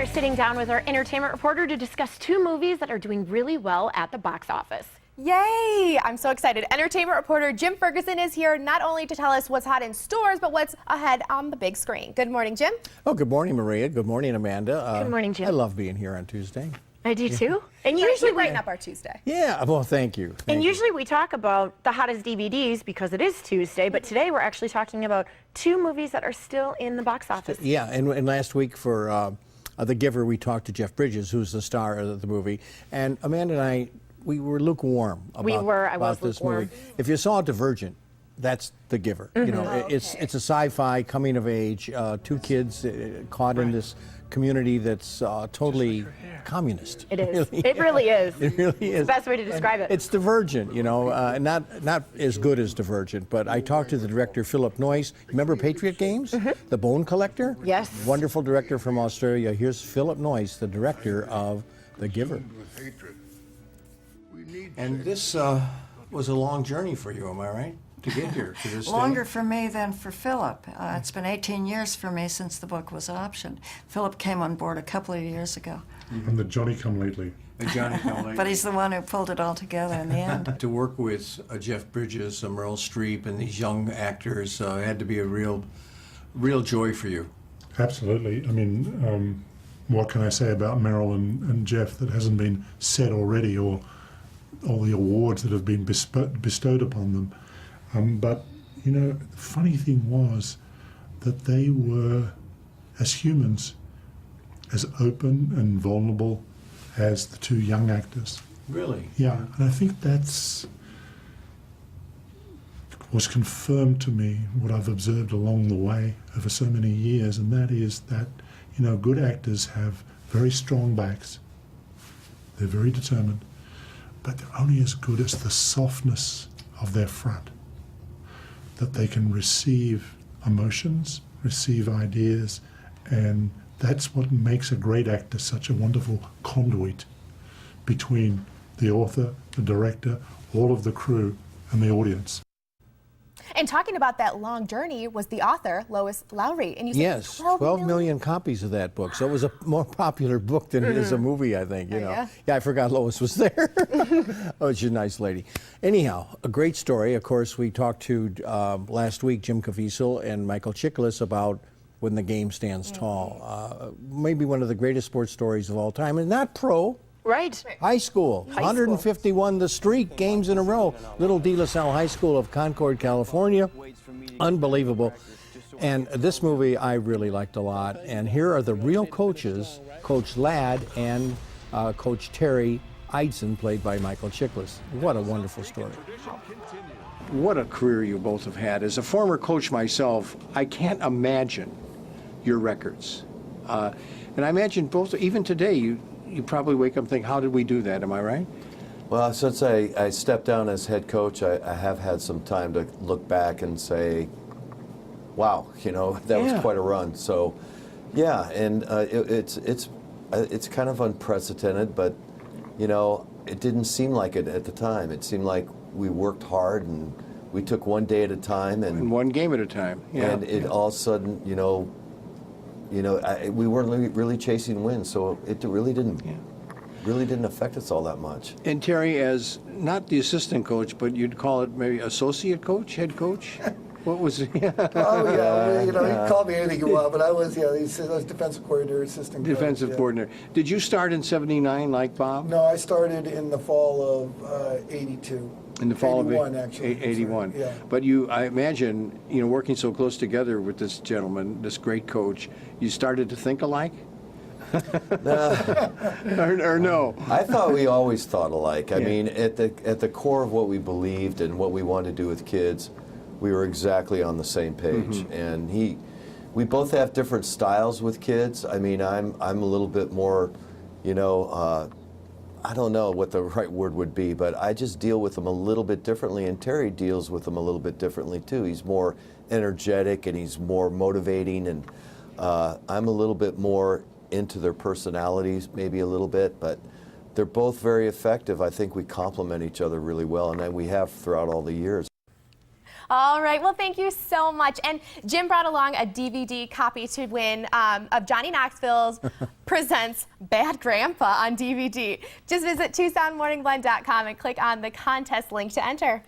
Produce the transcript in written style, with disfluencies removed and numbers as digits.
are sitting down with our entertainment reporter to discuss two movies that are doing really well at the box office. Yay! I'm so excited. Entertainment reporter Jim Ferguson is here not only to tell us what's hot in stores, but what's ahead on the big screen. Good morning, Jim. Oh, good morning, Maria. Good morning, Amanda. Good morning, Jim. I love being here on Tuesday. I do too. And Usually brighten up our Tuesday. Yeah, well, thank you. And usually we talk about the hottest DVDs because it is Tuesday, but today we're actually talking about two movies that are still in the box office. Yeah, and last week for The Giver, we talked to Jeff Bridges, who's the star of the movie. And Amanda and I, we were lukewarm about this movie. If you saw Divergent, that's The Giver. You know, it's a sci-fi coming of age, two kids caught in this community that's totally communist. It is. Really. It really is. It really is. It's the best way to describe it. It's Divergent, you know, not as good as Divergent, but I talked to the director, Philip Noyce. Remember Patriot Games? The Bone Collector? Yes. Wonderful director from Australia. Here's Philip Noyce, the director of The Giver. And this was a long journey for you, am I right? To get here to this Longer day? for me than for Philip. It's been 18 years for me since the book was optioned. Philip came on board a couple of years ago. I'm the Johnny-come-lately. The Johnny Come But he's the one who pulled it all together in the end. To work with Jeff Bridges, Meryl Streep, and these young actors had to be a real joy for you. Absolutely. I mean, what can I say about Meryl and Jeff that hasn't been said already, or all the awards that have been bestowed upon them? But, you know, the funny thing was that they were, as humans, as open and vulnerable as the two young actors. Really? Yeah, and I think was confirmed to me what I've observed along the way over so many years, and that is that, you know, good actors have very strong backs. They're very determined, but they're only as good as the softness of their front, that they can receive emotions, receive ideas, and that's what makes a great actor such a wonderful conduit between the author, the director, all of the crew, and the audience. And talking about that long journey was the author, Lois Lowry. And you said Yes, 12 million copies of that book. So it was a more popular book than it is a movie, I think. You know. Yeah, I forgot Lois was there. Oh, she's a nice lady. Anyhow, a great story. Of course, we talked to last week Jim Caviezel and Michael Chiklis about When the Game Stands Tall. Maybe one of the greatest sports stories of all time, and not pro. Right. High school, 151 the streak games in a row. Little De La Salle High School of Concord, California. Unbelievable. And this movie I really liked a lot. And here are the real coaches, Coach Ladd and Coach Terry Edison, played by Michael Chiklis. What a wonderful story. What a career you both have had. As a former coach myself, I can't imagine your records. And I imagine both, even today, you probably wake up and think, how did we do that? Am I right? Well, since I stepped down as head coach, I have had some time to look back and say, wow, you know, that was quite a run. So, yeah, and it's kind of unprecedented, but, you know, it didn't seem like it at the time. It seemed like we worked hard and we took one day at a time. And one game at a time. Yeah. And it all of a sudden, you know, we weren't really chasing wins, so it really didn't affect us all that much. And Terry, as not the assistant coach, but you'd call it maybe associate coach, head coach? What was it? Oh, yeah, you know, he called me anything you want, but I was defensive coordinator, assistant coach. Defensive coordinator. Did you start in '79 like Bob? No, I started in the fall of '82. In the fall 81, of actually. 81. Yeah. But I imagine, you know, working so close together with this gentleman, this great coach, you started to think alike? or no? I thought we always thought alike. I mean, at the core of what we believed and what we wanted to do with kids, we were exactly on the same page. And we both have different styles with kids. I mean, I'm a little bit more, you know, I don't know what the right word would be, but I just deal with them a little bit differently, and Terry deals with them a little bit differently too. He's more energetic and he's more motivating, and I'm a little bit more into their personalities, maybe a little bit, but they're both very effective. I think we complement each other really well, and we have throughout all the years. All right. Well, thank you so much. And Jim brought along a DVD copy to win of Johnny Knoxville's Presents Bad Grandpa on DVD. Just visit TucsonMorningBlend.com and click on the contest link to enter.